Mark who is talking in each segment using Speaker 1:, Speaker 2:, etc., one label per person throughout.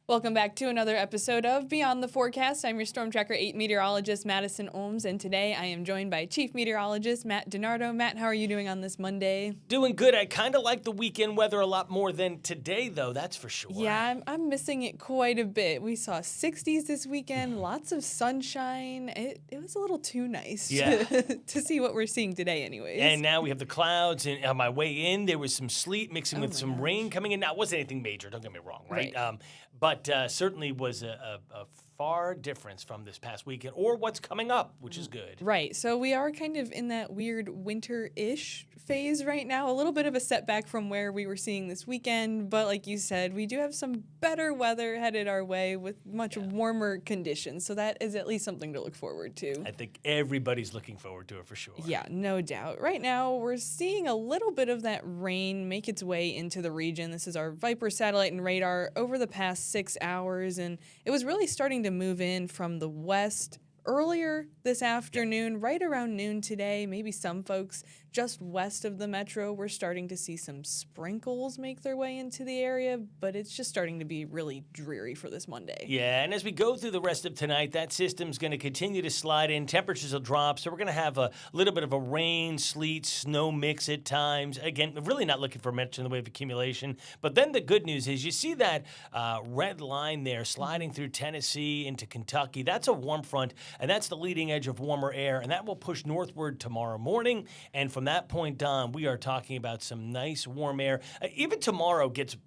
Speaker 1: Welcome back to another episode of Beyond the Forecast. I'm your StormTracker8 meteorologist, Madison Olms, and today I am joined by Chief Meteorologist Matt DiNardo. Matt, how are you doing on this Monday?
Speaker 2: Doing good. I kind of like the weekend weather a lot more than today, though, that's for sure.
Speaker 1: Yeah, I'm missing it quite a bit. We saw 60s this weekend, lots of sunshine. It was a little too nice to see what we're seeing today anyways.
Speaker 2: And now we have the clouds, and on my way in, there was some sleet mixing with some rain coming in. Now, it wasn't anything major, don't get me wrong, right? But certainly was a far difference from this past weekend or what's coming up, which is good.
Speaker 1: Right. So we are kind of in that weird winter-ish phase right now. A little bit of a setback from where we were seeing this weekend. But like you said, we do have some better weather headed our way with much warmer conditions. So that is at least something to look forward to.
Speaker 2: I think everybody's looking forward to it for sure.
Speaker 1: Yeah, no doubt. Right now, we're seeing a little bit of that rain make its way into the region. This is our Viper satellite and radar over the past 6 hours. And it was really starting to move in from the west earlier this afternoon, right around noon today. Maybe some folks just west of the metro, we're starting to see some sprinkles make their way into the area, but it's just starting to be really dreary for this Monday.
Speaker 2: Yeah, and as we go through the rest of tonight, that system's going to continue to slide in. Temperatures will drop, so we're going to have a little bit of a rain, sleet, snow mix at times. Again, really not looking for much in the way of accumulation. But then the good news is you see that red line there sliding through Tennessee into Kentucky. That's a warm front, and that's the leading edge of warmer air, and that will push northward tomorrow morning. And from that point on, we are talking about some nice warm air. Even tomorrow gets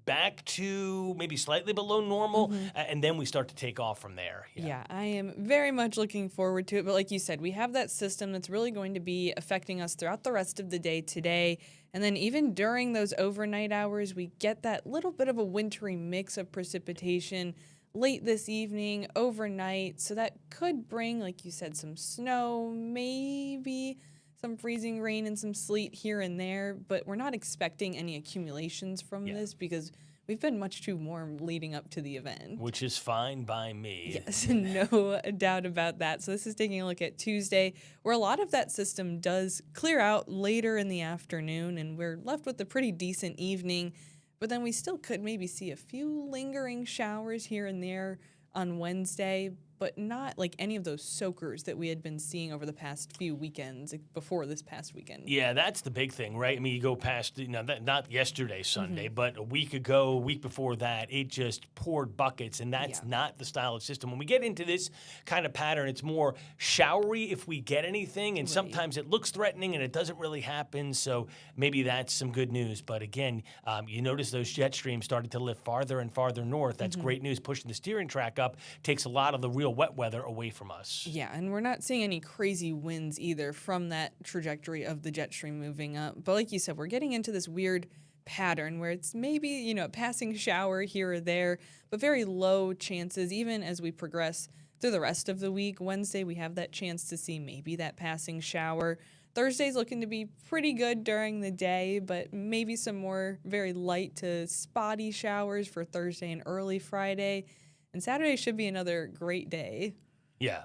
Speaker 2: back to maybe slightly below normal, and then we start to take off from there.
Speaker 1: Yeah, I am very much looking forward to it. But like you said, we have that system that's really going to be affecting us throughout the rest of the day today. And then even during those overnight hours, we get that little bit of a wintry mix of precipitation late this evening, overnight. So that could bring, like you said, some snow, maybe some freezing rain and some sleet here and there, but we're not expecting any accumulations from this because we've been much too warm leading up to the event.
Speaker 2: Which is fine by me.
Speaker 1: Yes, no doubt about that. So this is taking a look at Tuesday, where a lot of that system does clear out later in the afternoon, and we're left with a pretty decent evening, but then we still could maybe see a few lingering showers here and there on Wednesday, but not like any of those soakers that we had been seeing over the past few weekends before this past weekend.
Speaker 2: Yeah, that's the big thing, right? I mean, you go past, not yesterday, Sunday, but a week ago, a week before that, it just poured buckets, and that's not the style of system. When we get into this kind of pattern, it's more showery if we get anything, and sometimes it looks threatening and it doesn't really happen, so maybe that's some good news. But again, you notice those jet streams started to lift farther and farther north. That's great news. Pushing the steering track up takes a lot of the real wet weather away from us.
Speaker 1: Yeah, and we're not seeing any crazy winds either from that trajectory of the jet stream moving up. But like you said, we're getting into this weird pattern where it's maybe, a passing shower here or there, but very low chances even as we progress through the rest of the week. Wednesday, we have that chance to see maybe that passing shower. Thursday's looking to be pretty good during the day, but maybe some more very light to spotty showers for Thursday and early Friday. And Saturday should be another great day.
Speaker 2: Yeah.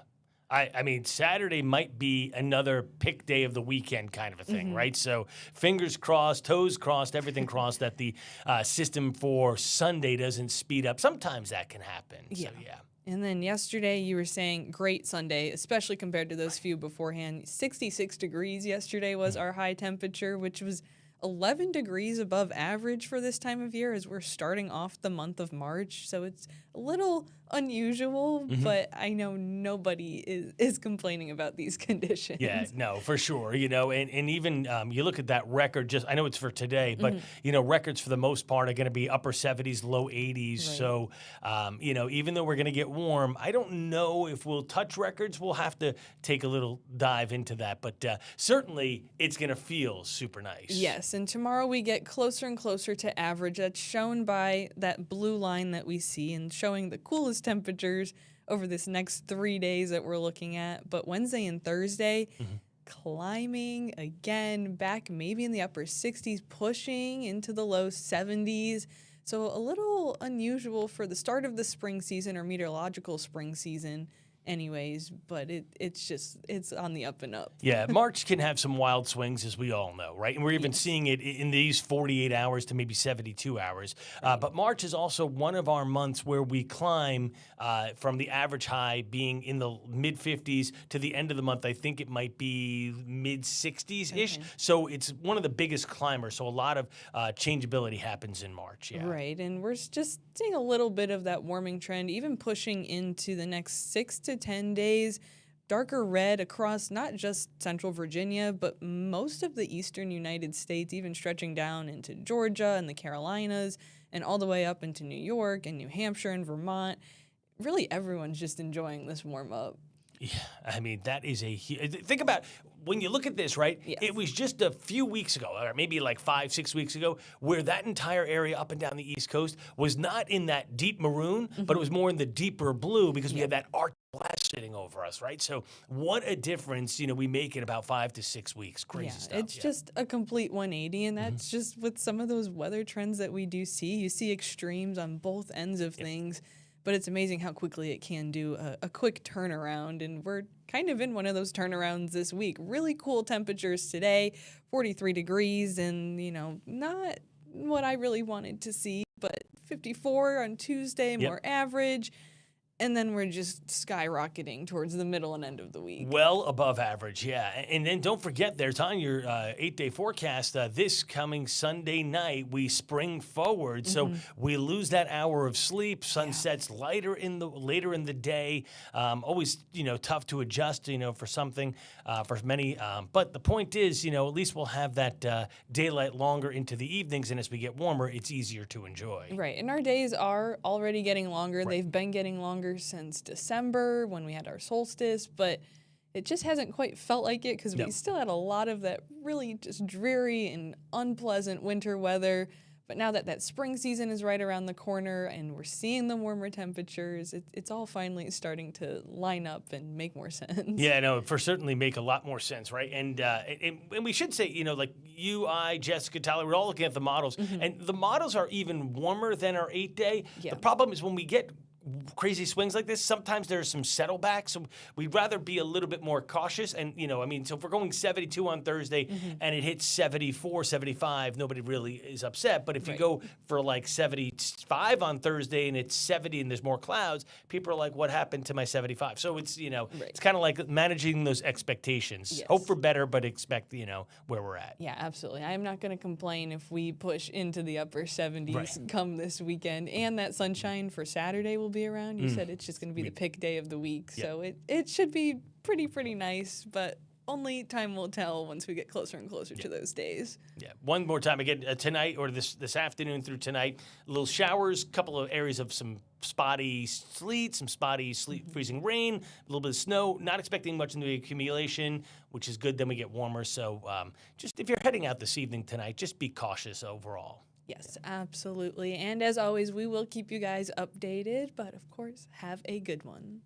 Speaker 2: I mean, Saturday might be another pick day of the weekend kind of a thing, right? So fingers crossed, toes crossed, everything crossed that the system for Sunday doesn't speed up. Sometimes that can happen.
Speaker 1: Yeah.
Speaker 2: So, yeah.
Speaker 1: And then yesterday you were saying great Sunday, especially compared to those few beforehand. 66 degrees yesterday was our high temperature, which was 11 degrees above average for this time of year as we're starting off the month of March. So it's a little unusual, but I know nobody is complaining about these conditions.
Speaker 2: Yeah, no, for sure. And even you look at that record, I know it's for today, but, records for the most part are going to be upper 70s, low 80s. Right. So, even though we're going to get warm, I don't know if we'll touch records. We'll have to take a little dive into that. But certainly it's going to feel super nice.
Speaker 1: Yes, and tomorrow we get closer and closer to average. That's shown by that blue line that we see and showing the coolest temperatures over this next 3 days that we're looking at. But Wednesday and Thursday, climbing again, back maybe in the upper 60s, pushing into the low 70s. So a little unusual for the start of the spring season or meteorological spring season. anyways, but it's on the up and up.
Speaker 2: Yeah, March can have some wild swings, as we all know, right? And we're even seeing it in these 48 hours to maybe 72 hours. But March is also one of our months where we climb from the average high being in the mid-50s to the end of the month. I think it might be mid-60s-ish. So it's one of the biggest climbers. So a lot of changeability happens in March. Yeah.
Speaker 1: Right, and we're just seeing a little bit of that warming trend, even pushing into the next 6 to 10 days. Darker red across not just central Virginia, but most of the eastern United States, even stretching down into Georgia and the Carolinas and all the way up into New York and New Hampshire and Vermont. Really, everyone's just enjoying this warm up.
Speaker 2: Yeah, I mean, that is think about when you look at this, right?
Speaker 1: Yes.
Speaker 2: It was just a few weeks ago, or maybe like 5-6 weeks ago, where that entire area up and down the East Coast was not in that deep maroon, but it was more in the deeper blue because we had that arctic blast sitting over us, right? So what a difference, we make in about 5 to 6 weeks. Crazy stuff.
Speaker 1: It's just a complete 180, and that's just with some of those weather trends that we do see. You see extremes on both ends of things. But it's amazing how quickly it can do a quick turnaround, and we're kind of in one of those turnarounds this week. Really cool temperatures today, 43 degrees, and, not what I really wanted to see, but 54 on Tuesday, more average. And then we're just skyrocketing towards the middle and end of the week.
Speaker 2: Well above average, yeah. And then don't forget, there's on your 8-day forecast, this coming Sunday night, we spring forward. So we lose that hour of sleep. Sun sets later in the day. Always, tough to adjust, for something for many. But the point is, at least we'll have that daylight longer into the evenings. And as we get warmer, it's easier to enjoy.
Speaker 1: Right. And our days are already getting longer. Right. They've been getting longer since December when we had our solstice, but it just hasn't quite felt like it because we still had a lot of that really just dreary and unpleasant winter weather. But now that spring season is right around the corner and we're seeing the warmer temperatures, it's all finally starting to line up and make more sense.
Speaker 2: Yeah, no, for certainly make a lot more sense, right? And we should say, like you, I, Jessica, Tyler, we're all looking at the models, and the models are even warmer than our 8-day. The problem is when we get crazy swings like this, sometimes there's some settlebacks. So we'd rather be a little bit more cautious. And, so if we're going 72 on Thursday and it hits 74, 75, nobody really is upset. But if you go for like 75 on Thursday and it's 70 and there's more clouds, people are like, what happened to my 75? So it's, it's kind of like managing those expectations.
Speaker 1: Yes.
Speaker 2: Hope for better, but expect, where we're at.
Speaker 1: Yeah, absolutely. I'm not going to complain if we push into the upper 70s come this weekend. And that sunshine for Saturday will be around. You said it's just going to be the pick day of the week, so it should be pretty nice, but only time will tell once we get closer and closer to those days.
Speaker 2: Yeah, one more time again tonight or this afternoon through tonight, little showers, couple of areas of some spotty sleet, freezing rain, a little bit of snow. Not expecting much in the accumulation, which is good. Then we get warmer. So just if you're heading out this evening tonight, just be cautious overall.
Speaker 1: Yes, absolutely. And as always, we will keep you guys updated, but of course, have a good one.